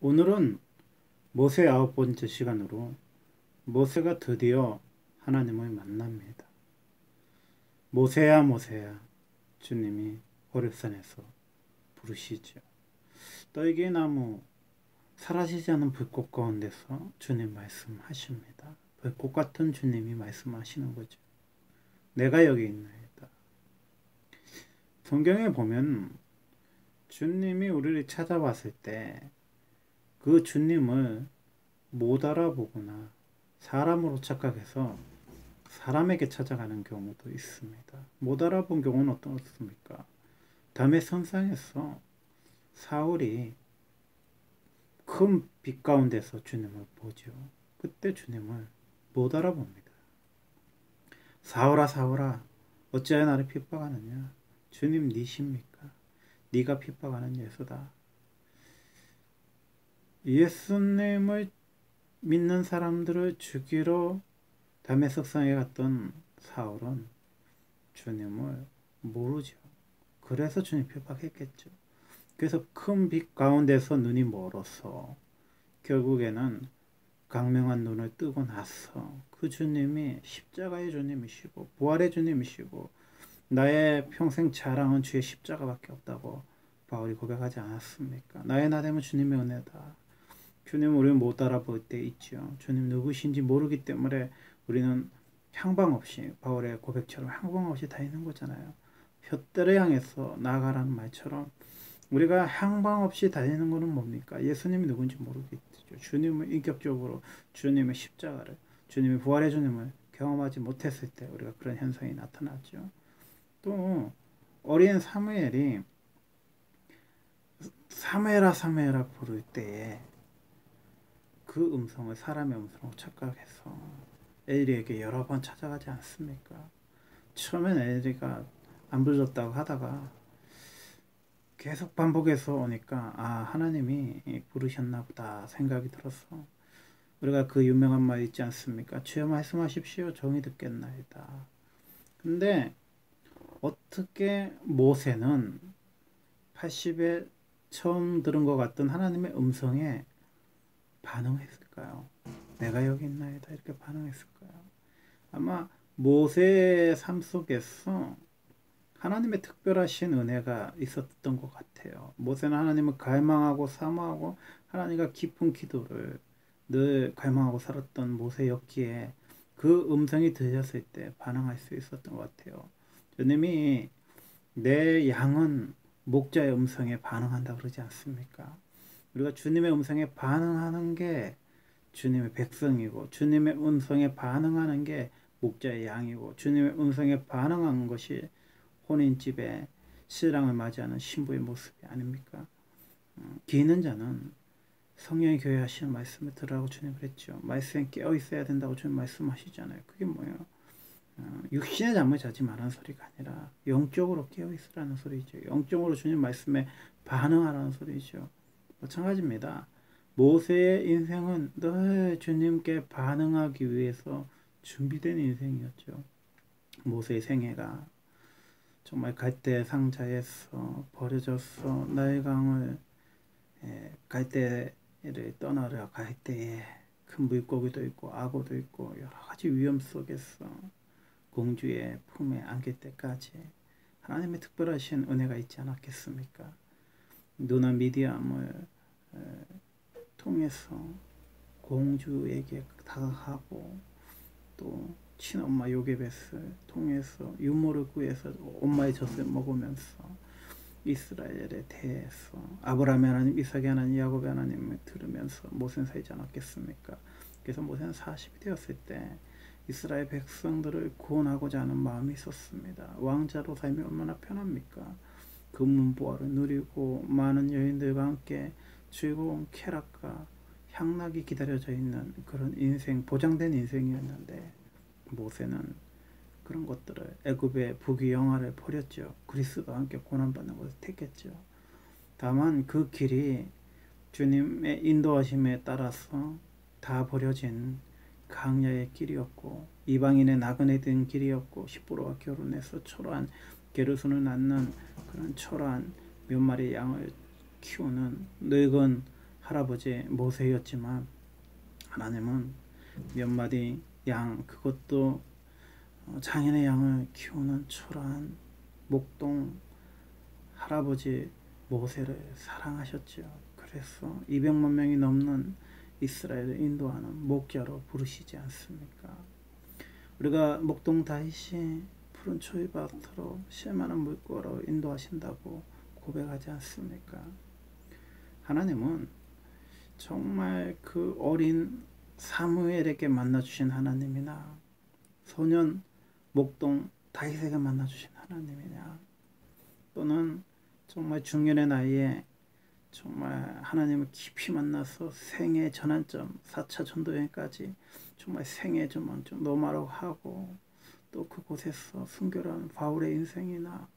오늘은 모세 9번째 시간으로 모세가 드디어 하나님을 만납니다. 모세야 모세야 주님이 호렙산에서 부르시죠. 떨기 나무 사라지지 않은 불꽃 가운데서 주님 말씀하십니다. 불꽃 같은 주님이 말씀하시는 거죠. 내가 여기 있나이다. 성경에 보면 주님이 우리를 찾아왔을 때 그 주님을 못 알아보거나 사람으로 착각해서 사람에게 찾아가는 경우도 있습니다. 못 알아본 경우는 어떻습니까? 다메 선상에서 사울이 큰 빛 가운데서 주님을 보죠. 그때 주님을 못 알아봅니다. 사울아 사울아 어찌하여 나를 핍박하느냐? 주님 니십니까? 네가 핍박하는 예수다. 예수님을 믿는 사람들을 죽이러 다메섹성에 갔던 사울은 주님을 모르죠. 그래서 주님 핍박했겠죠. 그래서 큰 빛 가운데서 눈이 멀어서 결국에는 강명한 눈을 뜨고 나서 그 주님이 십자가의 주님이시고 부활의 주님이시고 나의 평생 자랑은 주의 십자가밖에 없다고 바울이 고백하지 않았습니까? 나의 나됨은 주님의 은혜다. 주님 우리는 못 알아볼 때 있죠. 주님 누구신지 모르기 때문에 우리는 향방 없이 바울의 고백처럼 향방 없이 다니는 거잖아요. 푯대를 향해서 나아가라는 말처럼 우리가 향방 없이 다니는 것은 뭡니까? 예수님이 누군지 모르겠죠. 주님을 인격적으로 주님의 십자가를 주님의 부활의 주님을 경험하지 못했을 때 우리가 그런 현상이 나타났죠. 또 어린 사무엘이 사무엘아 사무엘아 부를 때에 그 음성을 사람의 음성으로 착각해서 엘리에게 여러 번 찾아가지 않습니까? 처음엔 엘리가 안 불렀다고 하다가 계속 반복해서 오니까 하나님이 부르셨나 보다 생각이 들어서 우리가 그 유명한 말 있지 않습니까? 주여 말씀하십시오 종이 듣겠나이다. 근데 어떻게 모세는 80에 처음 들은 것 같던 하나님의 음성에 반응했을까요? 내가 여기 있나이다 이렇게 반응했을까요? 아마 모세의 삶 속에서 하나님의 특별하신 은혜가 있었던 것 같아요. 모세는 하나님을 갈망하고 사모하고 하나님과 깊은 기도를 늘 갈망하고 살았던 모세였기에 그 음성이 들렸을 때 반응할 수 있었던 것 같아요. 주님이 내 양은 목자의 음성에 반응한다 그러지 않습니까? 우리가 주님의 음성에 반응하는 게 주님의 백성이고 주님의 음성에 반응하는 게 목자의 양이고 주님의 음성에 반응하는 것이 혼인집에 신랑을 맞이하는 신부의 모습이 아닙니까? 기 있는 자는 성령이 교회 하시는 말씀을 들으라고 주님 그랬죠. 말씀에 깨어 있어야 된다고 주님 말씀하시잖아요. 그게 뭐예요? 육신의 잠을 자지 말라는 소리가 아니라 영적으로 깨어 있으라는 소리죠. 영적으로 주님 말씀에 반응하라는 소리죠. 마찬가지입니다. 모세의 인생은 늘 주님께 반응하기 위해서 준비된 인생이었죠. 모세의 생애가 정말 갈대 상자에서 버려져서 나일강을 갈대를 떠나려 갈 때에 큰 물고기도 있고 악어도 있고 여러 가지 위험 속에서 공주의 품에 안길 때까지 하나님의 특별하신 은혜가 있지 않았겠습니까? 누나 미디암을 통해서 공주에게 다가가고 또 친엄마 요게벳을 통해서 유모를 구해서 엄마의 젖을 먹으면서 이스라엘에 대해서 아브라함의 하나님, 이삭의 하나님, 야곱의 하나님을 들으면서 모세는 살지 않았겠습니까? 그래서 모세는 40이 되었을 때 이스라엘 백성들을 구원하고자 하는 마음이 있었습니다. 왕자로 살면 얼마나 편합니까? 금문보화를 누리고 많은 여인들과 함께 즐거운 쾌락과 향락이 기다려져 있는 그런 인생, 보장된 인생이었는데 모세는 그런 것들을 애굽의 부귀영화를 버렸죠. 그리스도와 함께 고난받는 것을 택했죠. 다만 그 길이 주님의 인도하심에 따라서 다 버려진 강야의 길이었고 이방인의 나그네 된 길이었고 시부로와 결혼해서 초라한 게르손을 낳는 그런 초라한 몇 마리 양을 키우는 늙은 할아버지 모세였지만 하나님은 몇 마디 양, 그것도 장인의 양을 키우는 초라한 목동 할아버지 모세를 사랑하셨지요. 그래서 200만 명이 넘는 이스라엘을 인도하는 목자로 부르시지 않습니까? 우리가 목동 다윗이 푸른 초이밭으로 쉴만한 물가로 인도하신다고 고백하지 않습니까? 하나님은 정말 그 어린 사무엘에게 만나주신 하나님이나 소년 목동 다윗에게 만나주신 하나님이냐, 또는 정말 중년의 나이에 정말 하나님을 깊이 만나서 생애 전환점 4차 전도여행까지 정말 생애 전환점 노마로 하고 또 그곳에서 순교한 바울의 인생이나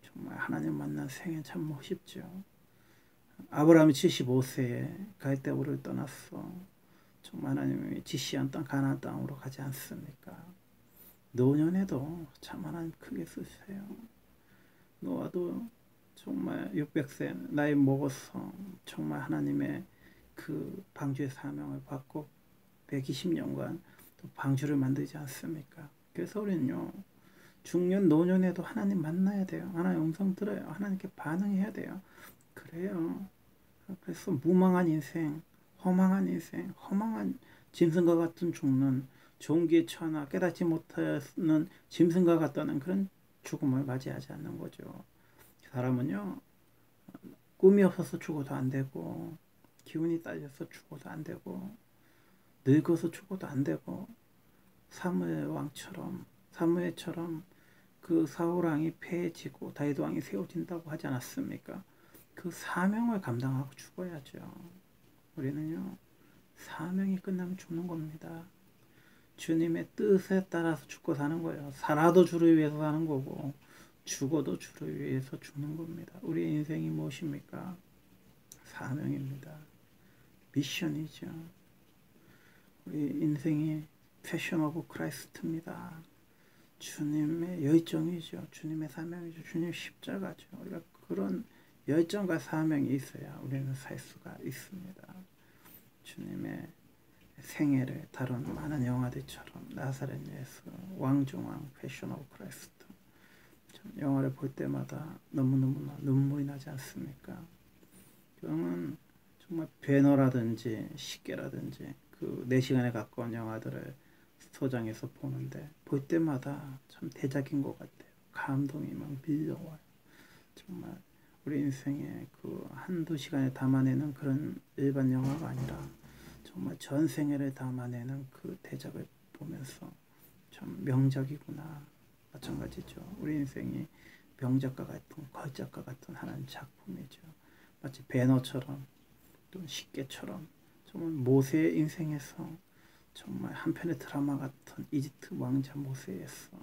정말 하나님 만난 생애 참 멋있죠. 아브라함이 75세에 갈대우를 떠났어 정말 하나님이 지시한 땅 가나안 땅으로 가지 않습니까? 노년에도 참 하나님 크게 쓰세요. 노아도 정말 600세 나이 먹어서 정말 하나님의 그 방주의 사명을 받고 120년간 또 방주를 만들지 않습니까? 그래서 우리는요, 중년 노년에도 하나님 만나야 돼요. 하나님 음성 들어요. 하나님께 반응해야 돼요. 그래요. 그래서 무망한 인생, 허망한 인생, 허망한 짐승과 같은 죽는, 종기에 처하나 깨닫지 못하는 짐승과 같다는 그런 죽음을 맞이하지 않는 거죠. 사람은요, 꿈이 없어서 죽어도 안 되고, 기운이 딸려서 죽어도 안 되고, 늙어서 죽어도 안 되고, 사무엘 왕처럼, 사무엘처럼 그 사울 왕이 패해지고 다윗 왕이 세워진다고 하지 않았습니까? 그 사명을 감당하고 죽어야죠. 우리는요, 사명이 끝나면 죽는 겁니다. 주님의 뜻에 따라서 죽고 사는 거예요. 살아도 주를 위해서 사는 거고 죽어도 주를 위해서 죽는 겁니다. 우리의 인생이 무엇입니까? 사명입니다. 미션이죠. 우리 인생이 패션 오브 크라이스트입니다. 주님의 열정이죠. 주님의 사명이죠. 주님 십자가죠. 우리가 그런 열정과 사명이 있어야 우리는 살 수가 있습니다. 주님의 생애를 다룬 많은 영화들처럼 나사렛 예수, 왕중왕, 패션 오브 크라이스트, 영화를 볼 때마다 너무너무나 눈물이 나지 않습니까? 저는 정말 배너라든지 식계라든지 그 4시간에 가까운 영화들을 소장해서 보는데 볼 때마다 참 대작인 것 같아요. 감동이 막 밀려와요. 정말 우리 인생에 그 한두 시간에 담아내는 그런 일반 영화가 아니라 정말 전 생애를 담아내는 그 대작을 보면서 참 명작이구나. 마찬가지죠. 우리 인생이 명작과 같은, 걸작과 같은 하나님 작품이죠. 마치 배너처럼 또 식계처럼 정말 모세의 인생에서 정말 한편의 드라마 같은 이집트 왕자 모세에서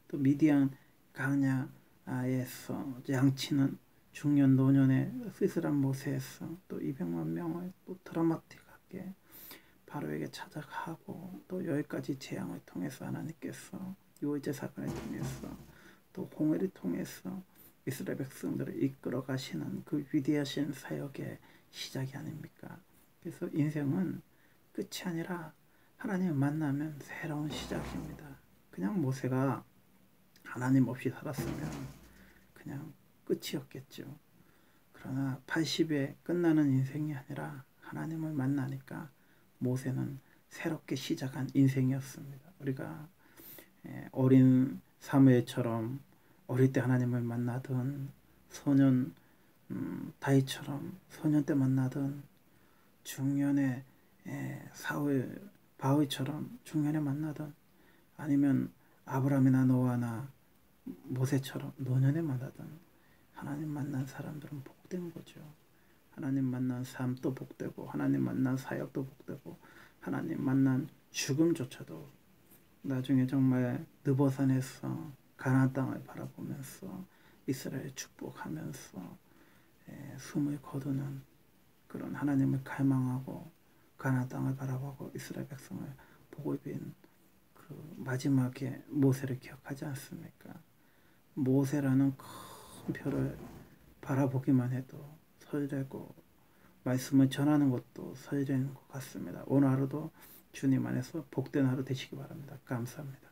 또 미디안 강야에서 양치는 중년 노년의 쓸쓸한 모세에서 또 200만 명을 또 드라마틱하게 바로에게 찾아가고 또 10가지 재앙을 통해서 하나님께서 유월절 사건을 통해서 또 홍해를 통해서 이스라엘 백성들을 이끌어 가시는 그 위대하신 사역의 시작이 아닙니까? 그래서 인생은 끝이 아니라 하나님을 만나면 새로운 시작입니다. 그냥 모세가 하나님 없이 살았으면 그냥 끝이었겠죠. 그러나 80에 끝나는 인생이 아니라 하나님을 만나니까 모세는 새롭게 시작한 인생이었습니다. 우리가 어린 사무엘처럼 어릴 때 하나님을 만나던 소년 다윗처럼 소년 때 만나던 중년의 사울 바울처럼 중년에 만나던 아니면 아브라함이나 노아나 모세처럼 노년에 만나던 하나님 만난 사람들은 복된 거죠. 하나님 만난 삶도 복되고 하나님 만난 사역도 복되고 하나님 만난 죽음조차도 나중에 정말 느보산에서 가나안 땅을 바라보면서 이스라엘 축복하면서 숨을 거두는 그런 하나님을 갈망하고 가나안 땅을 바라보고 이스라엘 백성을 보고 빈 그 마지막에 모세를 기억하지 않습니까? 모세라는 큰 별을 바라보기만 해도 설레고 말씀을 전하는 것도 설레는 것 같습니다. 오늘 하루도 주님 안에서 복된 하루 되시기 바랍니다. 감사합니다.